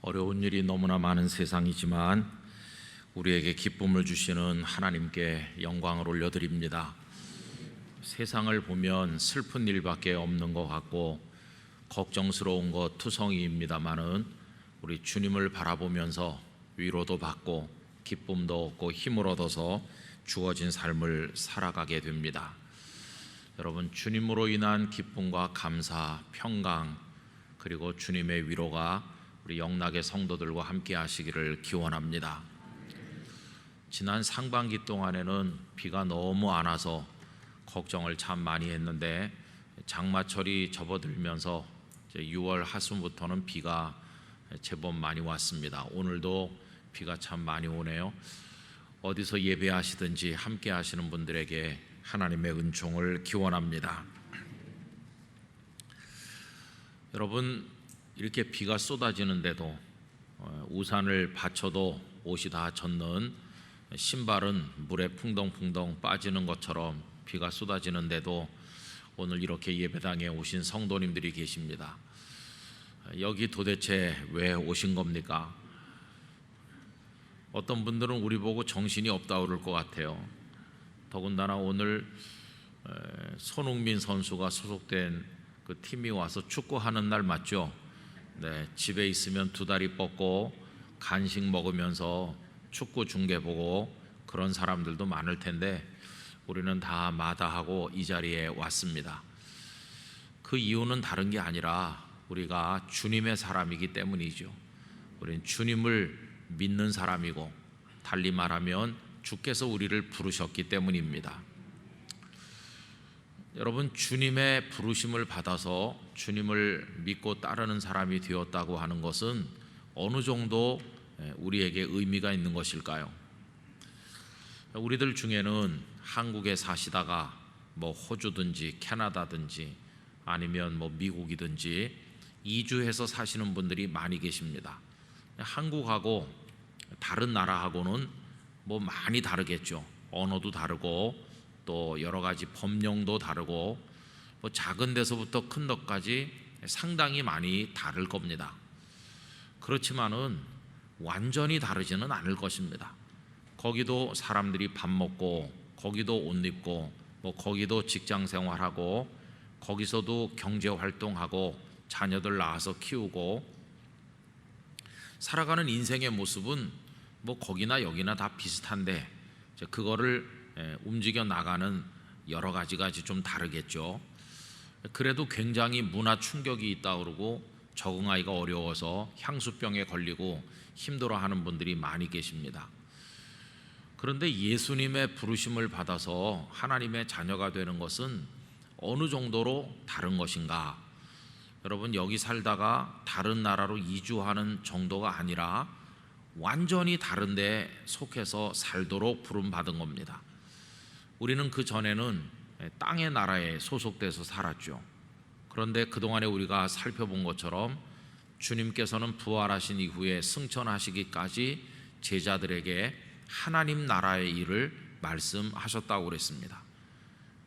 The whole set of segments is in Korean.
어려운 일이 너무나 많은 세상이지만 우리에게 기쁨을 주시는 하나님께 영광을 올려드립니다. 세상을 보면 슬픈 일밖에 없는 것 같고 걱정스러운 것 투성이입니다마는 우리 주님을 바라보면서 위로도 받고 기쁨도 얻고 힘을 얻어서 주어진 삶을 살아가게 됩니다. 여러분, 주님으로 인한 기쁨과 감사, 평강, 그리고 주님의 위로가 우리 영락의 성도들과 함께 하시기를 기원합니다. 지난 상반기 동안에는 비가 너무 안 와서 걱정을 참 많이 했는데 장마철이 접어들면서 6월 하순부터는 비가 제법 많이 왔습니다. 오늘도 비가 참 많이 오네요. 어디서 예배하시든지 함께 하시는 분들에게 하나님의 은총을 기원합니다. 여러분, 이렇게 비가 쏟아지는데도 우산을 받쳐도 옷이 다 젖는, 신발은 물에 풍덩풍덩 빠지는 것처럼 비가 쏟아지는데도 오늘 이렇게 예배당에 오신 성도님들이 계십니다. 여기 도대체 왜 오신 겁니까? 어떤 분들은 우리 보고 정신이 없다 그럴 것 같아요. 더군다나 오늘 손흥민 선수가 소속된 그 팀이 와서 축구하는 날 맞죠? 네, 집에 있으면 두 다리 뻗고 간식 먹으면서 축구 중계 보고 그런 사람들도 많을 텐데 우리는 다 마다하고 이 자리에 왔습니다. 그 이유는 다른 게 아니라 우리가 주님의 사람이기 때문이죠. 우리는 주님을 믿는 사람이고, 달리 말하면 주께서 우리를 부르셨기 때문입니다. 여러분, 주님의 부르심을 받아서 주님을 믿고 따르는 사람이 되었다고 하는 것은 어느 정도 우리에게 의미가 있는 것일까요? 우리들 중에는 한국에 사시다가 호주든지 캐나다든지 아니면 미국이든지 이주해서 사시는 분들이 많이 계십니다. 한국하고 다른 나라하고는 많이 다르겠죠. 언어도 다르고 또 여러 가지 법령도 다르고 작은 데서부터 큰 데까지 상당히 많이 다를 겁니다. 그렇지만은 완전히 다르지는 않을 것입니다. 거기도 사람들이 밥 먹고, 거기도 옷 입고, 거기도 직장 생활하고, 거기서도 경제 활동하고 자녀들 낳아서 키우고 살아가는 인생의 모습은 거기나 여기나 다 비슷한데 그거를 움직여 나가는 여러 가지가 좀 다르겠죠. 그래도 굉장히 문화 충격이 있다 그러고 적응하기가 어려워서 향수병에 걸리고 힘들어하는 분들이 많이 계십니다. 그런데 예수님의 부르심을 받아서 하나님의 자녀가 되는 것은 어느 정도로 다른 것인가? 여러분, 여기 살다가 다른 나라로 이주하는 정도가 아니라 완전히 다른 데 속해서 살도록 부름받은 겁니다. 우리는 그 전에는 땅의 나라에 소속돼서 살았죠. 그런데 그동안에 우리가 살펴본 것처럼 주님께서는 부활하신 이후에 승천하시기까지 제자들에게 하나님 나라의 일을 말씀하셨다고 그랬습니다.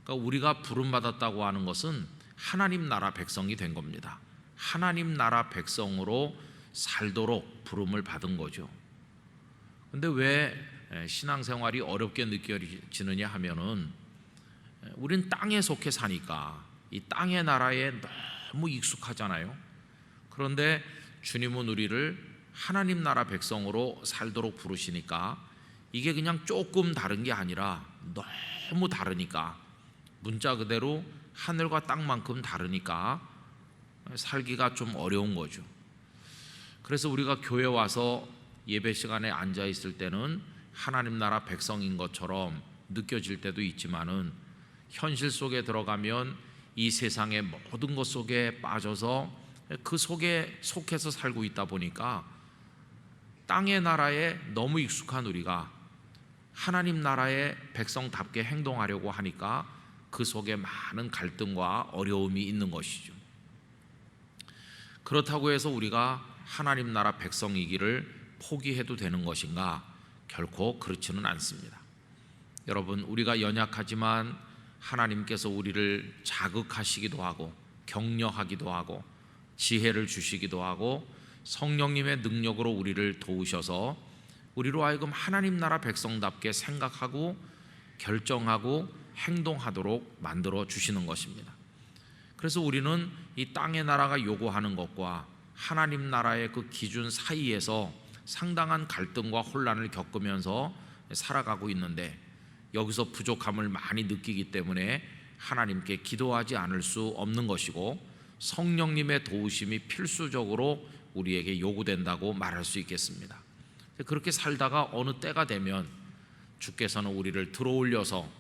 그러니까 우리가 부름받았다고 하는 것은 하나님 나라 백성이 된 겁니다. 하나님 나라 백성으로 살도록 부름을 받은 거죠. 근데 왜 신앙생활이 어렵게 느껴지느냐 하면은 우린 땅에 속해 사니까 이 땅의 나라에 너무 익숙하잖아요. 그런데 주님은 우리를 하나님 나라 백성으로 살도록 부르시니까 이게 그냥 조금 다른 게 아니라 너무 다르니까, 문자 그대로 하늘과 땅만큼 다르니까 살기가 좀 어려운 거죠. 그래서 우리가 교회 와서 예배 시간에 앉아 있을 때는 하나님 나라 백성인 것처럼 느껴질 때도 있지만은 현실 속에 들어가면 이 세상의 모든 것 속에 빠져서 그 속에 속해서 살고 있다 보니까 땅의 나라에 너무 익숙한 우리가 하나님 나라의 백성답게 행동하려고 하니까 그 속에 많은 갈등과 어려움이 있는 것이죠. 그렇다고 해서 우리가 하나님 나라 백성이기를 포기해도 되는 것인가? 결코 그렇지는 않습니다. 여러분, 우리가 연약하지만 하나님께서 우리를 자극하시기도 하고 격려하기도 하고 지혜를 주시기도 하고 성령님의 능력으로 우리를 도우셔서 우리로 하여금 하나님 나라 백성답게 생각하고 결정하고 행동하도록 만들어 주시는 것입니다. 그래서 우리는 이 땅의 나라가 요구하는 것과 하나님 나라의 그 기준 사이에서 상당한 갈등과 혼란을 겪으면서 살아가고 있는데, 여기서 부족함을 많이 느끼기 때문에 하나님께 기도하지 않을 수 없는 것이고, 성령님의 도우심이 필수적으로 우리에게 요구된다고 말할 수 있겠습니다. 그렇게 살다가 어느 때가 되면 주께서는 우리를 들어올려서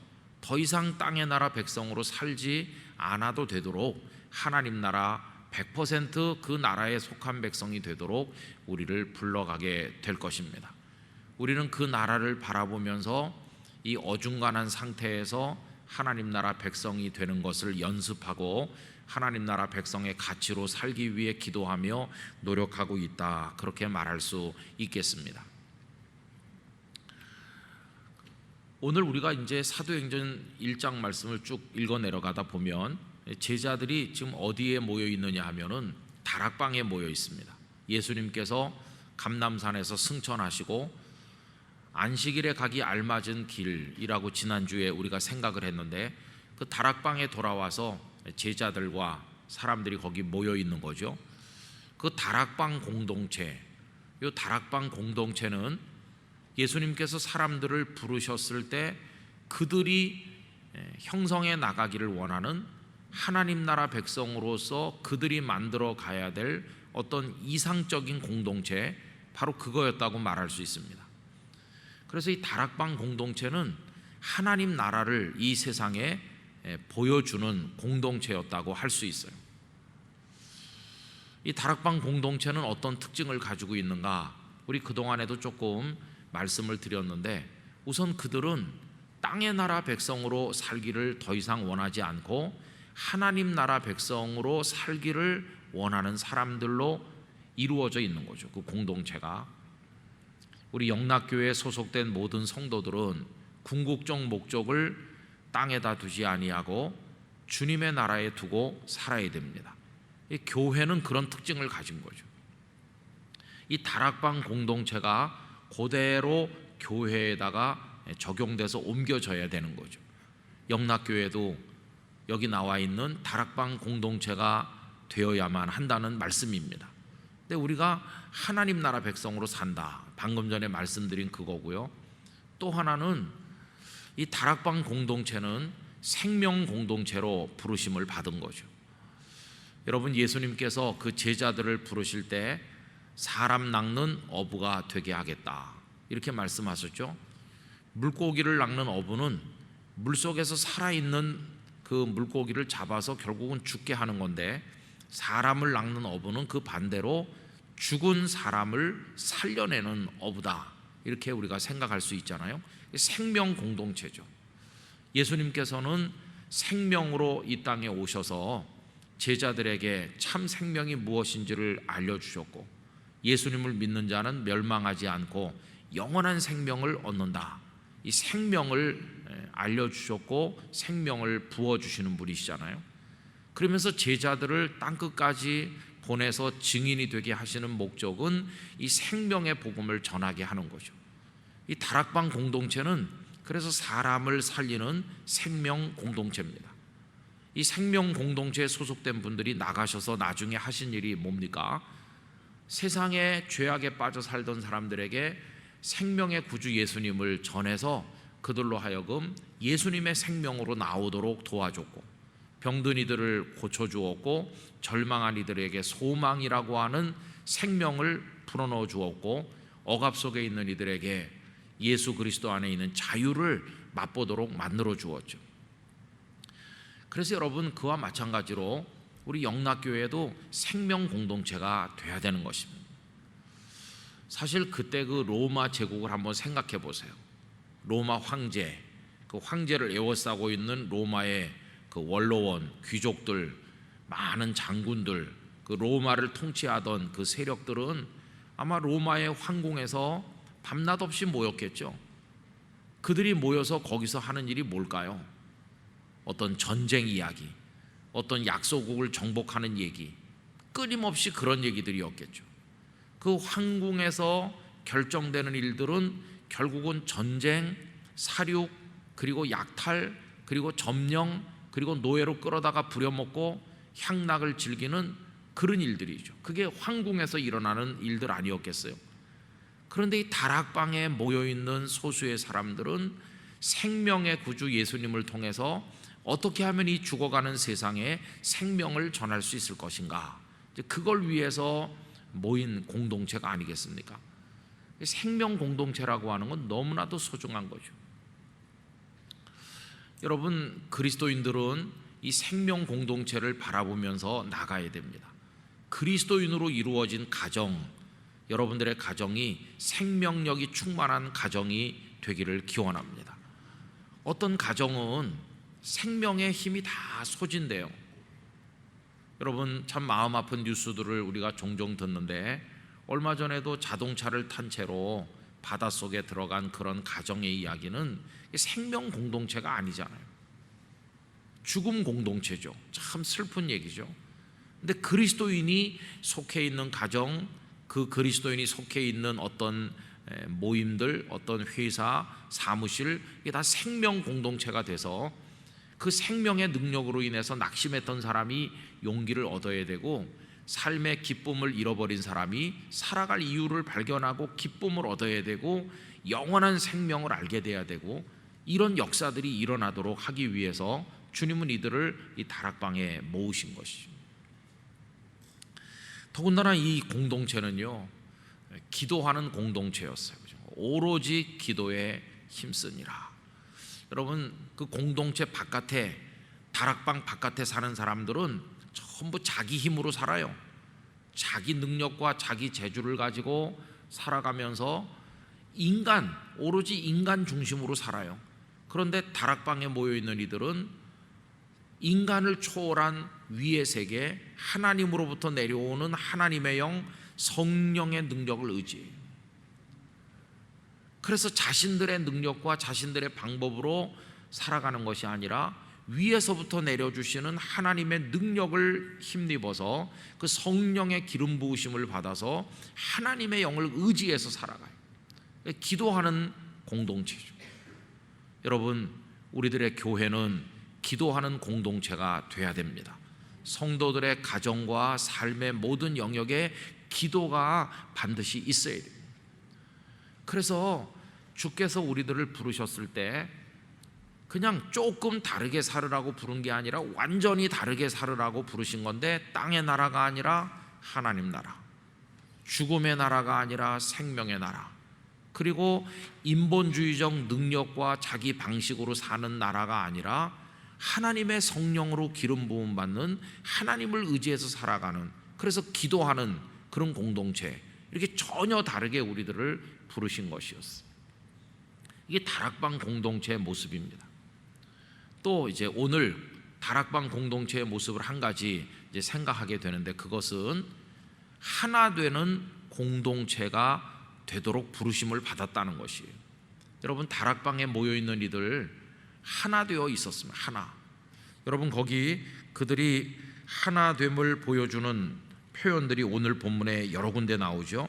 더 이상 땅의 나라 백성으로 살지 않아도 되도록 하나님 나라 100% 그 나라에 속한 백성이 되도록 우리를 불러가게 될 것입니다. 우리는 그 나라를 바라보면서 이 어중간한 상태에서 하나님 나라 백성이 되는 것을 연습하고 하나님 나라 백성의 가치로 살기 위해 기도하며 노력하고 있다, 그렇게 말할 수 있겠습니다. 오늘 우리가 이제 사도행전 1장 말씀을 쭉 읽어 내려가다 보면 제자들이 지금 어디에 모여 있느냐 하면은 다락방에 모여 있습니다. 예수님께서 감람산에서 승천하시고 안식일에 가기 알맞은 길이라고 지난주에 우리가 생각을 했는데, 그 다락방에 돌아와서 제자들과 사람들이 거기 모여 있는 거죠. 그 다락방 공동체, 이 다락방 공동체는 예수님께서 사람들을 부르셨을 때 그들이 형성해 나가기를 원하는 하나님 나라 백성으로서 그들이 만들어 가야 될 어떤 이상적인 공동체, 바로 그거였다고 말할 수 있습니다. 그래서 이 다락방 공동체는 하나님 나라를 이 세상에 보여주는 공동체였다고 할 수 있어요. 이 다락방 공동체는 어떤 특징을 가지고 있는가, 우리 그동안에도 조금 말씀을 드렸는데, 우선 그들은 땅의 나라 백성으로 살기를 더 이상 원하지 않고 하나님 나라 백성으로 살기를 원하는 사람들로 이루어져 있는 거죠. 그 공동체가. 우리 영락교회에 소속된 모든 성도들은 궁극적 목적을 땅에다 두지 아니하고 주님의 나라에 두고 살아야 됩니다. 이 교회는 그런 특징을 가진 거죠. 이 다락방 공동체가 그대로 교회에다가 적용돼서 옮겨져야 되는 거죠. 영락교회도 여기 나와 있는 다락방 공동체가 되어야만 한다는 말씀입니다. 근데 우리가 하나님 나라 백성으로 산다, 방금 전에 말씀드린 그거고요. 또 하나는 이 다락방 공동체는 생명 공동체로 부르심을 받은 거죠. 여러분, 예수님께서 그 제자들을 부르실 때 사람 낚는 어부가 되게 하겠다, 이렇게 말씀하셨죠. 물고기를 낚는 어부는 물속에서 살아있는 그 물고기를 잡아서 결국은 죽게 하는 건데, 사람을 낚는 어부는 그 반대로 죽은 사람을 살려내는 어부다, 이렇게 우리가 생각할 수 있잖아요. 생명 공동체죠. 예수님께서는 생명으로 이 땅에 오셔서 제자들에게 참 생명이 무엇인지를 알려주셨고, 예수님을 믿는 자는 멸망하지 않고 영원한 생명을 얻는다, 이 생명을 알려주셨고 생명을 부어주시는 분이시잖아요. 그러면서 제자들을 땅끝까지 보내서 증인이 되게 하시는 목적은 이 생명의 복음을 전하게 하는 거죠. 이 다락방 공동체는 그래서 사람을 살리는 생명 공동체입니다. 이 생명 공동체에 소속된 분들이 나가셔서 나중에 하신 일이 뭡니까? 세상에 죄악에 빠져 살던 사람들에게 생명의 구주 예수님을 전해서 그들로 하여금 예수님의 생명으로 나오도록 도와줬고, 병든 이들을 고쳐주었고, 절망한 이들에게 소망이라고 하는 생명을 풀어넣어 주었고, 억압 속에 있는 이들에게 예수 그리스도 안에 있는 자유를 맛보도록 만들어 주었죠. 그래서 여러분, 그와 마찬가지로 우리 영락교회도 생명 공동체가 돼야 되는 것입니다. 사실 그때 그 로마 제국을 한번 생각해 보세요. 로마 황제, 그 황제를 에워싸고 있는 로마의 그 원로원, 귀족들, 많은 장군들, 그 로마를 통치하던 그 세력들은 아마 로마의 황궁에서 밤낮 없이 모였겠죠. 그들이 모여서 거기서 하는 일이 뭘까요? 어떤 전쟁 이야기, 어떤 약소국을 정복하는 얘기, 끊임없이 그런 얘기들이었겠죠. 그 황궁에서 결정되는 일들은 결국은 전쟁, 사륙, 그리고 약탈, 그리고 점령, 그리고 노예로 끌어다가 부려먹고 향락을 즐기는 그런 일들이죠. 그게 황궁에서 일어나는 일들 아니었겠어요? 그런데 이 다락방에 모여있는 소수의 사람들은 생명의 구주 예수님을 통해서 어떻게 하면 이 죽어가는 세상에 생명을 전할 수 있을 것인가, 그걸 위해서 모인 공동체가 아니겠습니까? 생명 공동체라고 하는 건 너무나도 소중한 거죠. 여러분, 그리스도인들은 이 생명 공동체를 바라보면서 나가야 됩니다. 그리스도인으로 이루어진 가정, 여러분들의 가정이 생명력이 충만한 가정이 되기를 기원합니다. 어떤 가정은 생명의 힘이 다 소진돼요. 여러분, 참 마음 아픈 뉴스들을 우리가 종종 듣는데, 얼마 전에도 자동차를 탄 채로 바닷속에 들어간 그런 가정의 이야기는 생명 공동체가 아니잖아요. 죽음 공동체죠. 참 슬픈 얘기죠. 근데 그리스도인이 속해 있는 가정, 그 그리스도인이 속해 있는 어떤 모임들, 어떤 회사, 사무실, 이게 다 생명 공동체가 돼서 그 생명의 능력으로 인해서 낙심했던 사람이 용기를 얻어야 되고, 삶의 기쁨을 잃어버린 사람이 살아갈 이유를 발견하고 기쁨을 얻어야 되고, 영원한 생명을 알게 돼야 되고, 이런 역사들이 일어나도록 하기 위해서 주님은 이들을 이 다락방에 모으신 것이죠. 더군다나 이 공동체는요, 기도하는 공동체였어요. 오로지 기도에 힘쓰니라. 여러분, 그 공동체 바깥에, 다락방 바깥에 사는 사람들은 전부 자기 힘으로 살아요. 자기 능력과 자기 재주를 가지고 살아가면서 오로지 인간 중심으로 살아요. 그런데 다락방에 모여있는 이들은 인간을 초월한 위의 세계, 하나님으로부터 내려오는 하나님의 영, 성령의 능력을 의지해요. 그래서 자신들의 능력과 자신들의 방법으로 살아가는 것이 아니라 위에서부터 내려주시는 하나님의 능력을 힘입어서 그 성령의 기름 부으심을 받아서 하나님의 영을 의지해서 살아가요. 기도하는 공동체죠. 여러분, 우리들의 교회는 기도하는 공동체가 돼야 됩니다. 성도들의 가정과 삶의 모든 영역에 기도가 반드시 있어야 됩니다. 그래서 주께서 우리들을 부르셨을 때 그냥 조금 다르게 살으라고 부른 게 아니라 완전히 다르게 살으라고 부르신 건데, 땅의 나라가 아니라 하나님 나라, 죽음의 나라가 아니라 생명의 나라, 그리고 인본주의적 능력과 자기 방식으로 사는 나라가 아니라 하나님의 성령으로 기름 부음 받는, 하나님을 의지해서 살아가는, 그래서 기도하는 그런 공동체, 이렇게 전혀 다르게 우리들을 부르신 것이었어요. 이게 다락방 공동체의 모습입니다. 또 이제 오늘 다락방 공동체의 모습을 한 가지 이제 생각하게 되는데, 그것은 하나 되는 공동체가 되도록 부르심을 받았다는 것이에요. 여러분, 다락방에 모여 있는 이들 하나 되어 있었으면, 하나. 여러분, 거기 그들이 하나됨을 보여주는 표현들이 오늘 본문에 여러 군데 나오죠.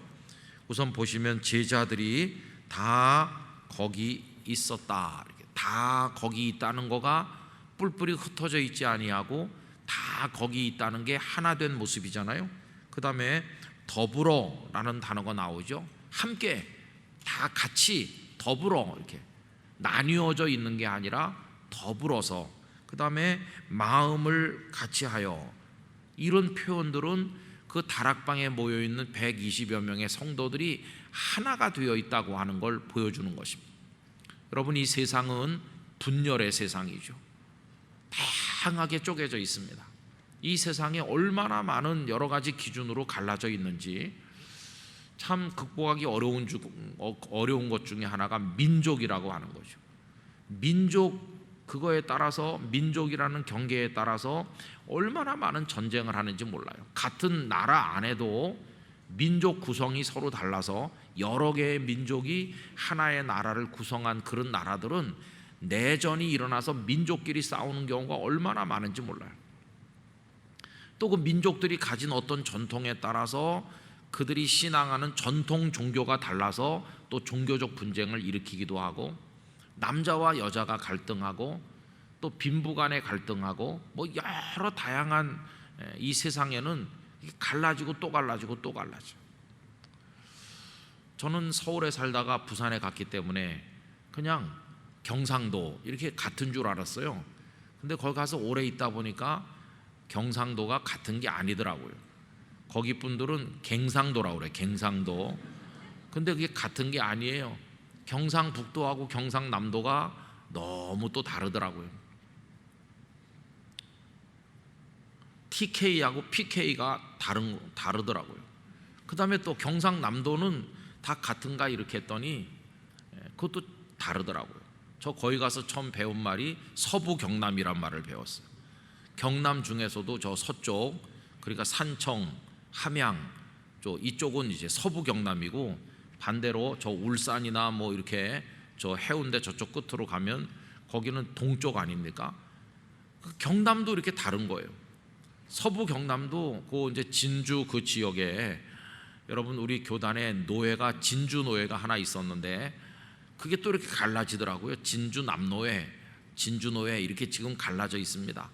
우선 보시면 제자들이 다 거기 있었다, 이렇게 다 거기 있다는 거가 뿔뿔이 흩어져 있지 아니하고 다 거기 있다는 게 하나된 모습이잖아요. 그 다음에 더불어라는 단어가 나오죠. 함께, 다 같이 더불어, 이렇게 나뉘어져 있는 게 아니라 더불어서, 그 다음에 마음을 같이 하여, 이런 표현들은 그 다락방에 모여있는 120여 명의 성도들이 하나가 되어 있다고 하는 걸 보여주는 것입니다. 여러분, 이 세상은 분열의 세상이죠. 다양하게 쪼개져 있습니다. 이 세상에 얼마나 많은 여러 가지 기준으로 갈라져 있는지 참 극복하기 어려운 것 중에 하나가 민족이라고 하는 거죠. 민족, 그거에 따라서, 민족이라는 경계에 따라서 얼마나 많은 전쟁을 하는지 몰라요. 같은 나라 안에도 민족 구성이 서로 달라서 여러 개의 민족이 하나의 나라를 구성한 그런 나라들은 내전이 일어나서 민족끼리 싸우는 경우가 얼마나 많은지 몰라요. 또 그 민족들이 가진 어떤 전통에 따라서 그들이 신앙하는 전통 종교가 달라서 또 종교적 분쟁을 일으키기도 하고, 남자와 여자가 갈등하고, 또 빈부 간에 갈등하고, 뭐 여러 다양한 이 세상에는 갈라지고 또 갈라지고 또 갈라져. 저는 서울에 살다가 부산에 갔기 때문에 그냥 경상도 이렇게 같은 줄 알았어요. 근데 거기 가서 오래 있다 보니까 경상도가 같은 게 아니더라고요. 거기 분들은 갱상도라고 그래, 갱상도. 근데 그게 같은 게 아니에요. 경상북도하고 경상남도가 너무 또 다르더라고요. TK하고 PK가 다르더라고요. 그 다음에 또 경상남도는 다 같은가 이렇게 했더니 그것도 다르더라고요. 저 거기 가서 처음 배운 말이 서부 경남이란 말을 배웠어요. 경남 중에서도 저 서쪽, 그러니까 산청, 함양 이쪽은 이제 서부 경남이고, 반대로 저 울산이나 뭐 이렇게 저 해운대 저쪽 끝으로 가면 거기는 동쪽 아닙니까? 경남도 이렇게 다른 거예요. 서부 경남도 그 이제 진주 그 지역에 여러분 우리 교단에 노회가 진주 노회가 하나 있었는데 그게 또 이렇게 갈라지더라고요. 진주 남노회, 진주 노회 이렇게 지금 갈라져 있습니다.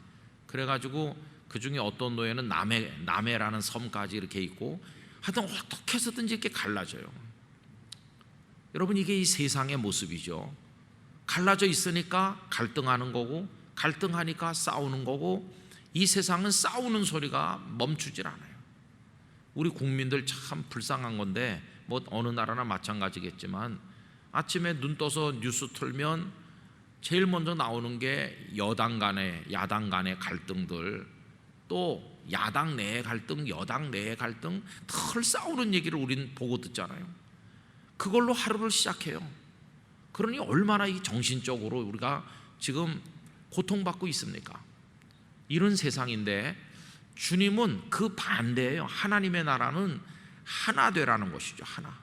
그래가지고 그 중에 어떤 노회는 남해라는 섬까지 이렇게 있고, 하여튼 어떻게 해서든지 이렇게 갈라져요. 여러분 이게 이 세상의 모습이죠. 갈라져 있으니까 갈등하는 거고, 갈등하니까 싸우는 거고, 이 세상은 싸우는 소리가 멈추질 않아요. 우리 국민들 참 불쌍한 건데, 뭐 어느 나라나 마찬가지겠지만 아침에 눈 떠서 뉴스 틀면 제일 먼저 나오는 게 여당 간의, 야당 간의 갈등들, 또 야당 내의 갈등, 여당 내의 갈등, 늘 싸우는 얘기를 우린 보고 듣잖아요. 그걸로 하루를 시작해요. 그러니 얼마나 이 정신적으로 우리가 지금 고통받고 있습니까? 이런 세상인데 주님은 그 반대예요. 하나님의 나라는 하나 되라는 것이죠. 하나.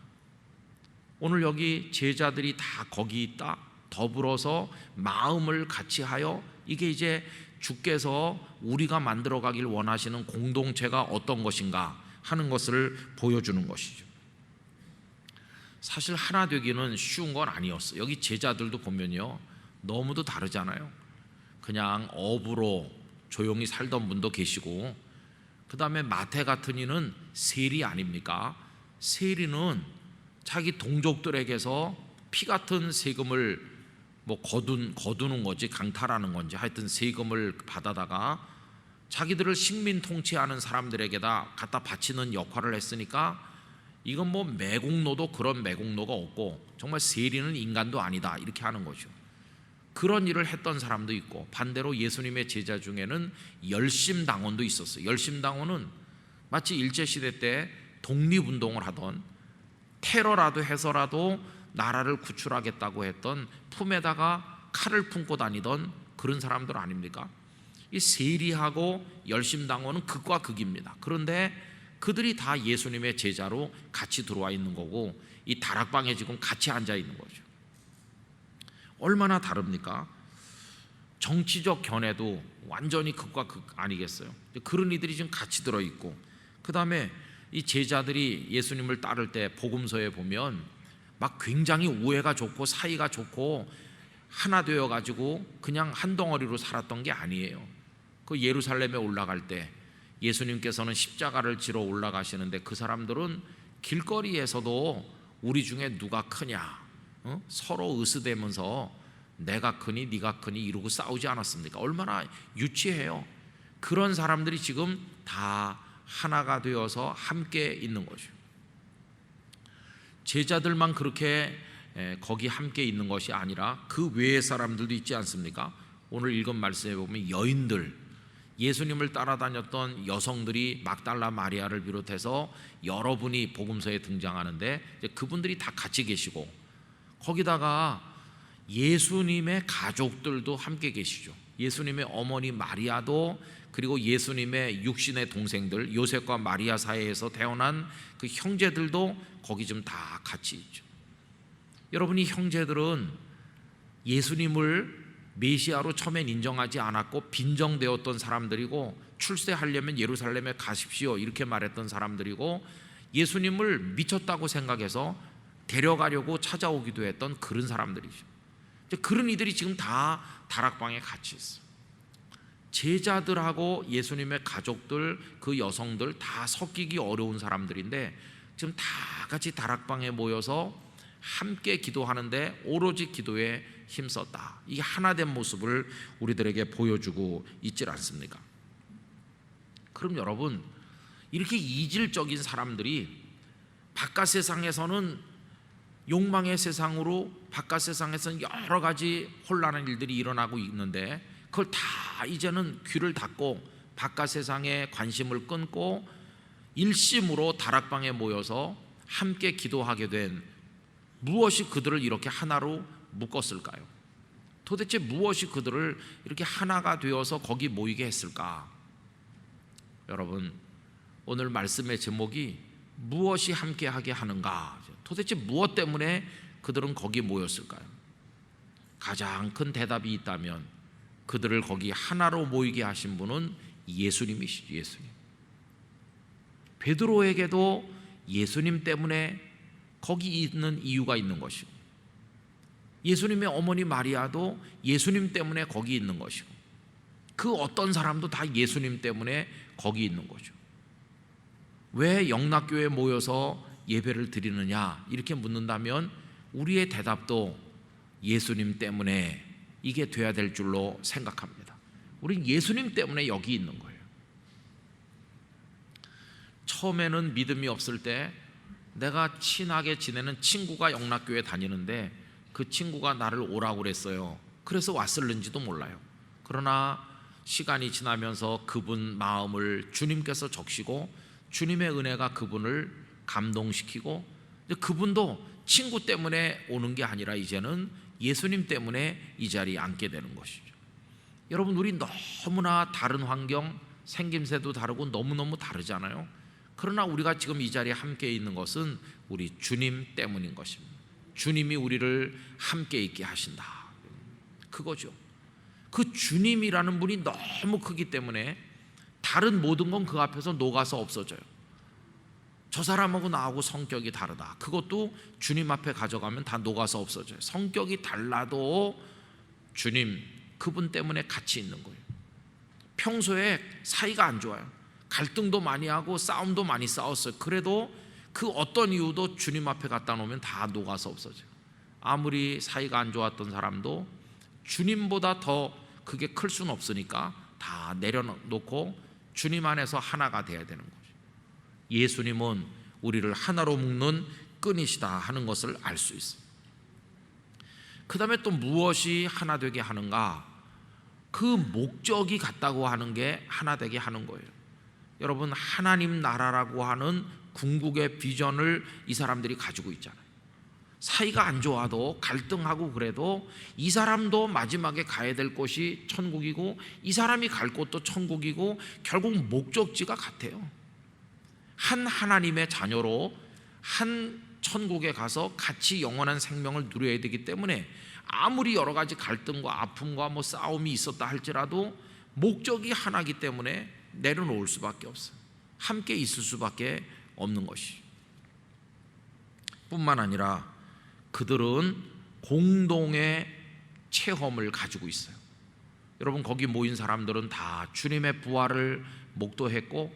오늘 여기 제자들이 다 거기 있다, 더불어서 마음을 같이 하여, 이게 이제 주께서 우리가 만들어가길 원하시는 공동체가 어떤 것인가 하는 것을 보여주는 것이죠. 사실 하나 되기는 쉬운 건 아니었어요. 여기 제자들도 보면요, 너무도 다르잖아요. 그냥 업으로 조용히 살던 분도 계시고, 그 다음에 마태 같은 이는 세리 아닙니까? 세리는 자기 동족들에게서 피 같은 세금을 뭐 거두는 거지, 강탈하는 건지, 하여튼 세금을 받아다가 자기들을 식민 통치하는 사람들에게다 갖다 바치는 역할을 했으니까, 이건 뭐 매국노도 그런 매국노가 없고 정말 세리는 인간도 아니다 이렇게 하는 거죠. 그런 일을 했던 사람도 있고, 반대로 예수님의 제자 중에는 열심당원도 있었어요. 열심당원은 마치 일제시대 때 독립운동을 하던, 테러라도 해서라도 나라를 구출하겠다고 했던, 품에다가 칼을 품고 다니던 그런 사람들 아닙니까? 이 세리하고 열심당원은 극과 극입니다. 그런데 그들이 다 예수님의 제자로 같이 들어와 있는 거고, 이 다락방에 지금 같이 앉아 있는 거죠. 얼마나 다릅니까? 정치적 견해도 완전히 극과 극 아니겠어요? 그런 이들이 지금 같이 들어있고, 그 다음에 이 제자들이 예수님을 따를 때 복음서에 보면 막 굉장히 우애가 좋고 사이가 좋고 하나 되어가지고 그냥 한 덩어리로 살았던 게 아니에요. 그 예루살렘에 올라갈 때 예수님께서는 십자가를 지러 올라가시는데, 그 사람들은 길거리에서도 우리 중에 누가 크냐, 서로 으스대면서 내가 크니 네가 크니 이러고 싸우지 않았습니까? 얼마나 유치해요. 그런 사람들이 지금 다 하나가 되어서 함께 있는 거죠. 제자들만 그렇게 거기 함께 있는 것이 아니라 그 외의 사람들도 있지 않습니까? 오늘 읽은 말씀에 보면 여인들, 예수님을 따라다녔던 여성들이 막달라 마리아를 비롯해서 여러분이 복음서에 등장하는데, 그분들이 다 같이 계시고, 거기다가 예수님의 가족들도 함께 계시죠. 예수님의 어머니 마리아도, 그리고 예수님의 육신의 동생들 요셉과 마리아 사이에서 태어난 그 형제들도 거기 좀 다 같이 있죠. 여러분이 형제들은 예수님을 메시아로 처음엔 인정하지 않았고 빈정되었던 사람들이고, 출세하려면 예루살렘에 가십시오 이렇게 말했던 사람들이고, 예수님을 미쳤다고 생각해서 데려가려고 찾아오기도 했던 그런 사람들이죠. 그런 이들이 지금 다 다락방에 같이 있어요. 제자들하고 예수님의 가족들, 그 여성들 다 섞이기 어려운 사람들인데 지금 다 같이 다락방에 모여서 함께 기도하는데 오로지 기도에 힘썼다. 이게 하나된 모습을 우리들에게 보여주고 있질 않습니까? 그럼 여러분, 이렇게 이질적인 사람들이 바깥 세상에서는 욕망의 세상으로 바깥 세상에서는 여러 가지 혼란한 일들이 일어나고 있는데 그걸 다 이제는 귀를 닫고 바깥 세상에 관심을 끊고 일심으로 다락방에 모여서 함께 기도하게 된 무엇이 그들을 이렇게 하나로 묶었을까요? 도대체 무엇이 그들을 이렇게 하나가 되어서 거기 모이게 했을까? 여러분, 오늘 말씀의 제목이 무엇이 함께하게 하는가? 도대체 무엇 때문에 그들은 거기 모였을까요? 가장 큰 대답이 있다면 그들을 거기 하나로 모이게 하신 분은 예수님이시죠. 예수님. 베드로에게도 예수님 때문에 거기 있는 이유가 있는 것이고, 예수님의 어머니 마리아도 예수님 때문에 거기 있는 것이고, 그 어떤 사람도 다 예수님 때문에 거기 있는 거죠. 왜 영락교회에 모여서 예배를 드리느냐 이렇게 묻는다면 우리의 대답도 예수님 때문에 이게 돼야 될 줄로 생각합니다. 우린 예수님 때문에 여기 있는 거예요. 처음에는 믿음이 없을 때 내가 친하게 지내는 친구가 영락교회 다니는데 그 친구가 나를 오라고 그랬어요. 그래서 왔을는지도 몰라요. 그러나 시간이 지나면서 그분 마음을 주님께서 적시고 주님의 은혜가 그분을 감동시키고 그분도 친구 때문에 오는 게 아니라 이제는 예수님 때문에 이 자리에 앉게 되는 것이죠. 여러분, 우리 너무나 다른 환경, 생김새도 다르고 너무너무 다르잖아요. 그러나 우리가 지금 이 자리에 함께 있는 것은 우리 주님 때문인 것입니다. 주님이 우리를 함께 있게 하신다. 그거죠. 그 주님이라는 분이 너무 크기 때문에 다른 모든 건 그 앞에서 녹아서 없어져요. 저 사람하고 나하고 성격이 다르다. 그것도 주님 앞에 가져가면 다 녹아서 없어져요. 성격이 달라도 주님, 그분 때문에 같이 있는 거예요. 평소에 사이가 안 좋아요. 갈등도 많이 하고 싸움도 많이 싸웠어요. 그래도 그 어떤 이유도 주님 앞에 갖다 놓으면 다 녹아서 없어져요. 아무리 사이가 안 좋았던 사람도 주님보다 더 그게 클 수는 없으니까 다 내려놓고 주님 안에서 하나가 돼야 되는 거죠. 예수님은 우리를 하나로 묶는 끈이시다 하는 것을 알 수 있어요. 그 다음에 또 무엇이 하나 되게 하는가? 그 목적이 같다고 하는 게 하나 되게 하는 거예요. 여러분, 하나님 나라라고 하는 궁극의 비전을 이 사람들이 가지고 있잖아요. 사이가 안 좋아도 갈등하고 그래도 이 사람도 마지막에 가야 될 곳이 천국이고 이 사람이 갈 곳도 천국이고 결국 목적지가 같아요. 한 하나님의 자녀로 한 천국에 가서 같이 영원한 생명을 누려야 되기 때문에 아무리 여러 가지 갈등과 아픔과 싸움이 있었다 할지라도 목적이 하나이기 때문에 내려놓을 수밖에 없어요. 함께 있을 수밖에 없는 것이. 뿐만 아니라 그들은 공동의 체험을 가지고 있어요. 여러분, 거기 모인 사람들은 다 주님의 부활을 목도했고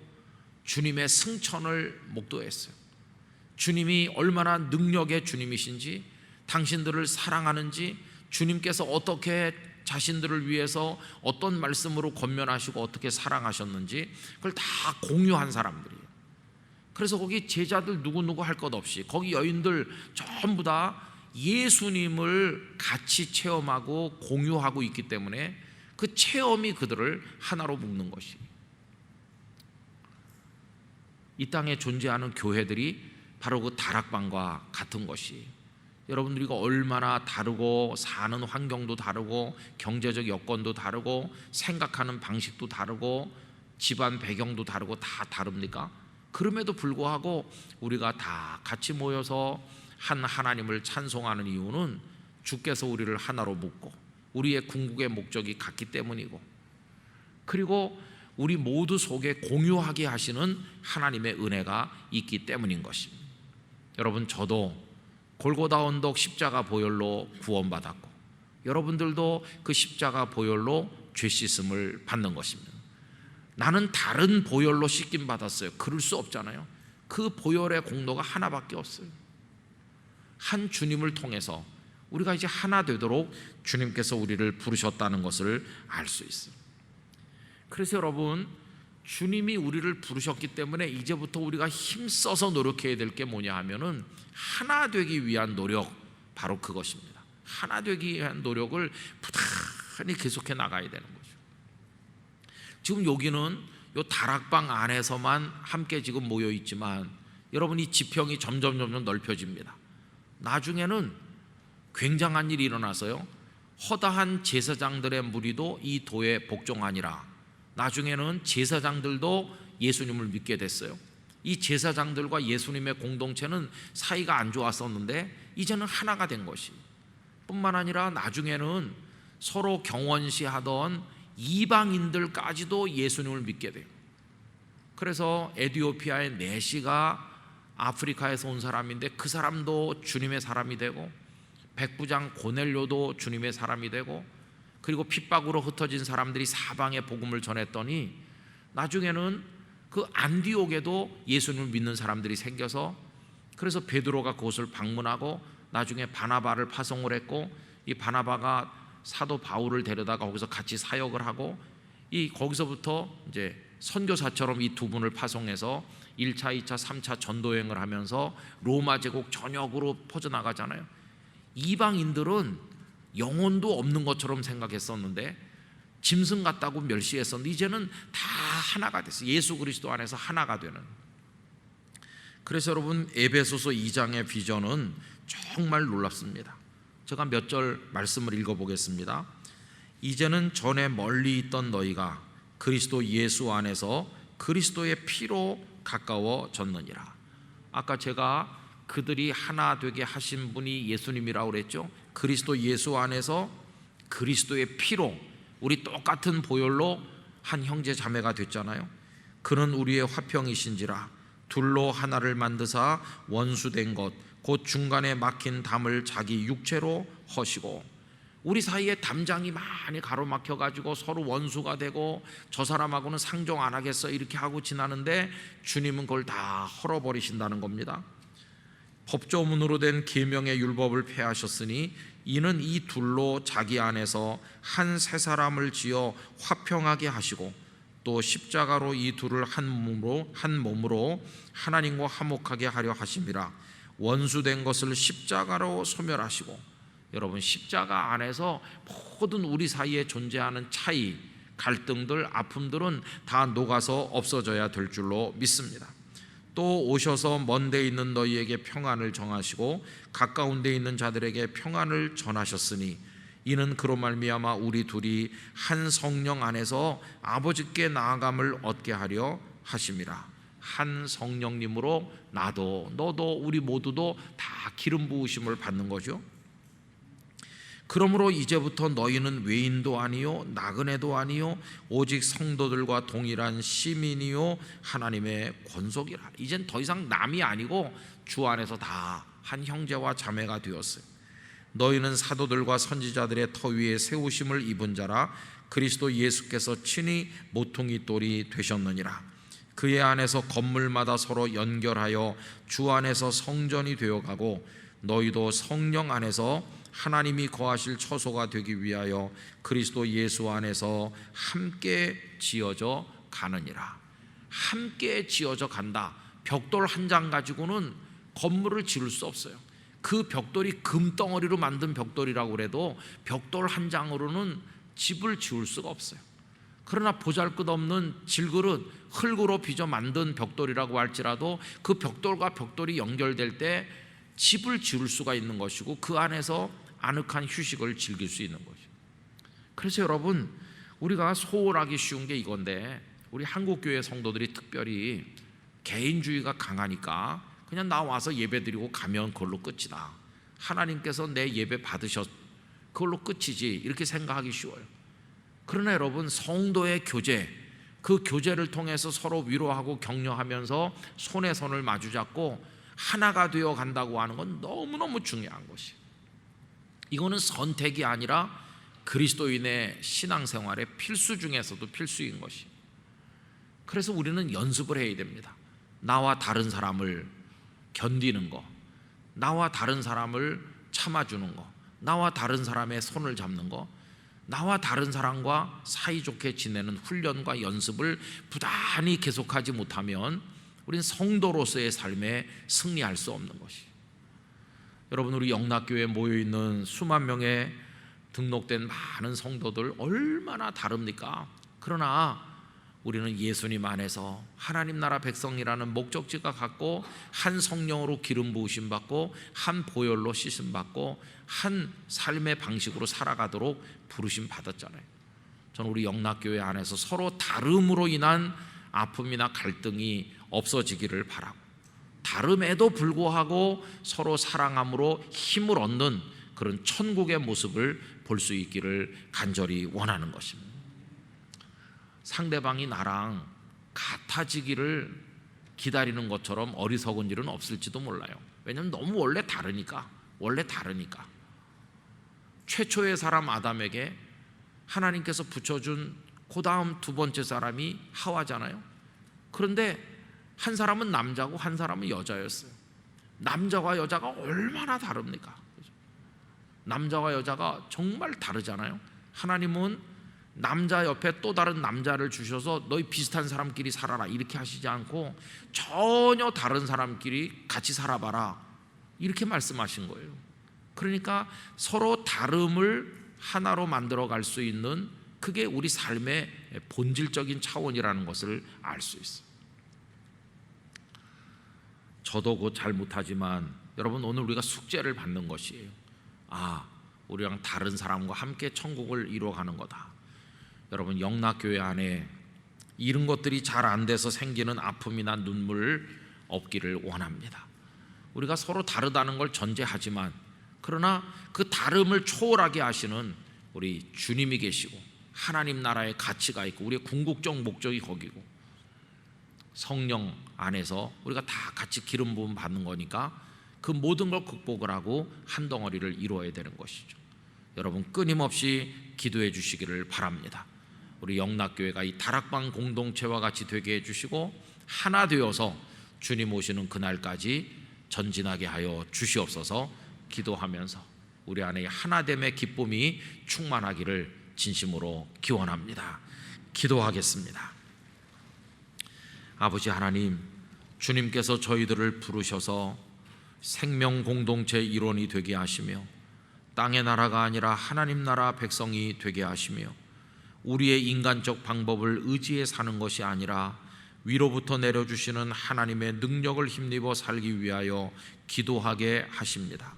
주님의 승천을 목도했어요. 주님이 얼마나 능력의 주님이신지, 당신들을 사랑하는지, 주님께서 어떻게 자신들을 위해서 어떤 말씀으로 권면하시고 어떻게 사랑하셨는지 그걸 다 공유한 사람들이에요. 그래서 거기 제자들 누구누구 할 것 없이 거기 여인들 전부 다 예수님을 같이 체험하고 공유하고 있기 때문에 그 체험이 그들을 하나로 묶는 것이. 이 땅에 존재하는 교회들이 바로 그 다락방과 같은 것이. 여러분들이 얼마나 다르고 사는 환경도 다르고 경제적 여건도 다르고 생각하는 방식도 다르고 집안 배경도 다르고 다 다릅니까? 그럼에도 불구하고 우리가 다 같이 모여서 한 하나님을 찬송하는 이유는 주께서 우리를 하나로 묶고 우리의 궁극의 목적이 같기 때문이고, 그리고 우리 모두 속에 공유하게 하시는 하나님의 은혜가 있기 때문인 것입니다. 여러분, 저도 골고다 언덕 십자가 보혈로 구원받았고 여러분들도 그 십자가 보혈로 죄 씻음을 받는 것입니다. 나는 다른 보혈로 씻김 받았어요. 그럴 수 없잖아요. 그 보혈의 공로가 하나밖에 없어요. 한 주님을 통해서 우리가 이제 하나 되도록 주님께서 우리를 부르셨다는 것을 알 수 있어요. 그래서 여러분, 주님이 우리를 부르셨기 때문에 이제부터 우리가 힘써서 노력해야 될 게 뭐냐 하면은 하나 되기 위한 노력, 바로 그것입니다. 하나 되기 위한 노력을 부단히 계속해 나가야 되는 거죠. 지금 여기는 요 다락방 안에서만 함께 지금 모여 있지만 여러분, 이 지평이 점점 넓혀집니다. 나중에는 굉장한 일이 일어나서요, 허다한 제사장들의 무리도 이 도에 복종하니라. 나중에는 제사장들도 예수님을 믿게 됐어요. 이 제사장들과 예수님의 공동체는 사이가 안 좋았었는데 이제는 하나가 된 것이, 뿐만 아니라 나중에는 서로 경원시하던 이방인들까지도 예수님을 믿게 돼요. 그래서 에티오피아의 네시가 아프리카에서 온 사람인데 그 사람도 주님의 사람이 되고, 백부장 고넬료도 주님의 사람이 되고, 그리고 핍박으로 흩어진 사람들이 사방에 복음을 전했더니 나중에는 그 안디옥에도 예수님을 믿는 사람들이 생겨서, 그래서 베드로가 그곳을 방문하고 나중에 바나바를 파송을 했고, 이 바나바가 사도 바울을 데려다가 거기서 같이 사역을 하고, 이 거기서부터 이제 선교사처럼 이 두 분을 파송해서 1차, 2차, 3차 전도여행을 하면서 로마 제국 전역으로 퍼져나가잖아요. 이방인들은 영혼도 없는 것처럼 생각했었는데, 짐승 같다고 멸시했었는데 이제는 다 하나가 됐어요. 예수 그리스도 안에서 하나가 되는. 그래서 여러분, 에베소서 2장의 비전은 정말 놀랍습니다. 제가 몇 절 말씀을 읽어보겠습니다. 이제는 전에 멀리 있던 너희가 그리스도 예수 안에서 그리스도의 피로 가까워졌느니라. 아까 제가 그들이 하나 되게 하신 분이 예수님이라고 그랬죠. 그리스도 예수 안에서 그리스도의 피로, 우리 똑같은 보혈로 한 형제 자매가 됐잖아요. 그는 우리의 화평이신지라 둘로 하나를 만드사 원수된 것 곧 중간에 막힌 담을 자기 육체로 허시고. 우리 사이에 담장이 많이 가로막혀 가지고 서로 원수가 되고, 저 사람하고는 상종 안 하겠어 이렇게 하고 지나는데 주님은 그걸 다 헐어버리신다는 겁니다. 법조문으로 된 계명의 율법을 폐하셨으니 이는 이 둘로 자기 안에서 한 새 사람을 지어 화평하게 하시고, 또 십자가로 이 둘을 한 몸으로 하나님과 화목하게 하려 하심이라. 원수된 것을 십자가로 소멸하시고. 여러분, 십자가 안에서 모든 우리 사이에 존재하는 차이, 갈등들, 아픔들은 다 녹아서 없어져야 될 줄로 믿습니다. 또 오셔서 먼 데 있는 너희에게 평안을 정하시고 가까운 데 있는 자들에게 평안을 전하셨으니 이는 그로 말미암아 우리 둘이 한 성령 안에서 아버지께 나아감을 얻게 하려 하심이라. 한 성령님으로 나도 너도 우리 모두도 다 기름 부으심을 받는 거죠. 그러므로 이제부터 너희는 외인도 아니요 나그네도 아니요 오직 성도들과 동일한 시민이요 하나님의 권속이라. 이젠 더 이상 남이 아니고 주 안에서 다 한 형제와 자매가 되었어요. 너희는 사도들과 선지자들의 터 위에 세우심을 입은 자라. 그리스도 예수께서 친히 모퉁이 돌이 되셨느니라. 그의 안에서 건물마다 서로 연결하여 주 안에서 성전이 되어가고, 너희도 성령 안에서 하나님이 거하실 처소가 되기 위하여 그리스도 예수 안에서 함께 지어져 가느니라. 함께 지어져 간다. 벽돌 한 장 가지고는 건물을 지을 수 없어요. 그 벽돌이 금덩어리로 만든 벽돌이라고 그래도 벽돌 한 장으로는 집을 지을 수가 없어요. 그러나 보잘것없는 질그릇, 흙으로 빚어 만든 벽돌이라고 할지라도 그 벽돌과 벽돌이 연결될 때 집을 지을 수가 있는 것이고, 그 안에서 아늑한 휴식을 즐길 수 있는 거죠. 그래서 여러분, 우리가 소홀하기 쉬운 게 이건데, 우리 한국교회 성도들이 특별히 개인주의가 강하니까 그냥 나와서 예배드리고 가면 그걸로 끝이다. 하나님께서 내 예배 받으셨, 그걸로 끝이지, 이렇게 생각하기 쉬워요. 그러나 여러분, 성도의 교제, 그 교제를 통해서 서로 위로하고 격려하면서 손에 손을 마주잡고 하나가 되어 간다고 하는 건 너무너무 중요한 것이에요. 이거는 선택이 아니라 그리스도인의 신앙생활의 필수 중에서도 필수인 것이에요. 그래서 우리는 연습을 해야 됩니다. 나와 다른 사람을 견디는 거, 나와 다른 사람을 참아주는 거, 나와 다른 사람의 손을 잡는 거, 나와 다른 사람과 사이좋게 지내는 훈련과 연습을 부단히 계속하지 못하면 우리는 성도로서의 삶에 승리할 수 없는 것이에요. 여러분, 우리 영락교회에 모여있는 수만 명의 등록된 많은 성도들 얼마나 다릅니까? 그러나 우리는 예수님 안에서 하나님 나라 백성이라는 목적지가 갖고 한 성령으로 기름 부으심 받고 한 보혈로 씻음 받고 한 삶의 방식으로 살아가도록 부르심 받았잖아요. 저는 우리 영락교회 안에서 서로 다름으로 인한 아픔이나 갈등이 없어지기를 바라고, 다름에도 불구하고 서로 사랑함으로 힘을 얻는 그런 천국의 모습을 볼 수 있기를 간절히 원하는 것입니다. 상대방이 나랑 같아지기를 기다리는 것처럼 어리석은 일은 없을지도 몰라요. 왜냐하면 너무 원래 다르니까. 최초의 사람 아담에게 하나님께서 붙여준 그 다음 두 번째 사람이 하와잖아요. 그런데 한 사람은 남자고 한 사람은 여자였어요. 남자와 여자가 얼마나 다릅니까? 남자와 여자가 정말 다르잖아요. 하나님은 남자 옆에 또 다른 남자를 주셔서 너희 비슷한 사람끼리 살아라 이렇게 하시지 않고 전혀 다른 사람끼리 같이 살아봐라 이렇게 말씀하신 거예요. 그러니까 서로 다름을 하나로 만들어 갈 수 있는, 그게 우리 삶의 본질적인 차원이라는 것을 알 수 있어요. 저도 곧 잘 못하지만 여러분, 오늘 우리가 숙제를 받는 것이에요. 우리랑 다른 사람과 함께 천국을 이루어가는 거다. 여러분, 영락교회 안에 이런 것들이 잘 안 돼서 생기는 아픔이나 눈물 없기를 원합니다. 우리가 서로 다르다는 걸 전제하지만, 그러나 그 다름을 초월하게 하시는 우리 주님이 계시고 하나님 나라의 가치가 있고 우리의 궁극적 목적이 거기고 성령 안에서 우리가 다 같이 기름 부음 받는 거니까 그 모든 걸 극복을 하고 한 덩어리를 이루어야 되는 것이죠. 여러분, 끊임없이 기도해 주시기를 바랍니다. 우리 영락교회가 이 다락방 공동체와 같이 되게 해주시고 하나 되어서 주님 오시는 그날까지 전진하게 하여 주시옵소서. 기도하면서 우리 안에 하나됨의 기쁨이 충만하기를 진심으로 기원합니다. 기도하겠습니다. 아버지 하나님, 주님께서 저희들을 부르셔서 생명 공동체 일원이 되게 하시며 땅의 나라가 아니라 하나님 나라 백성이 되게 하시며 우리의 인간적 방법을 의지해 사는 것이 아니라 위로부터 내려주시는 하나님의 능력을 힘입어 살기 위하여 기도하게 하십니다.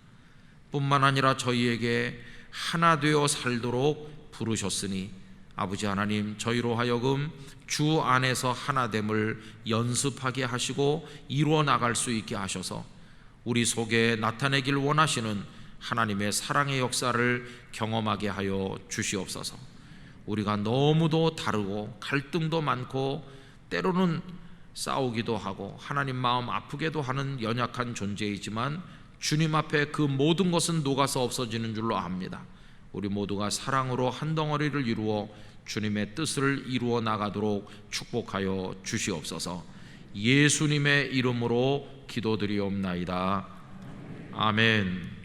뿐만 아니라 저희에게 하나 되어 살도록 부르셨으니 아버지 하나님, 저희로 하여금 주 안에서 하나됨을 연습하게 하시고 이루어 나갈 수 있게 하셔서 우리 속에 나타내길 원하시는 하나님의 사랑의 역사를 경험하게 하여 주시옵소서. 우리가 너무도 다르고 갈등도 많고 때로는 싸우기도 하고 하나님 마음 아프게도 하는 연약한 존재이지만 주님 앞에 그 모든 것은 녹아서 없어지는 줄로 압니다. 우리 모두가 사랑으로 한 덩어리를 이루어 주님의 뜻을 이루어 나가도록 축복하여 주시옵소서. 예수님의 이름으로 기도드리옵나이다. 아멘.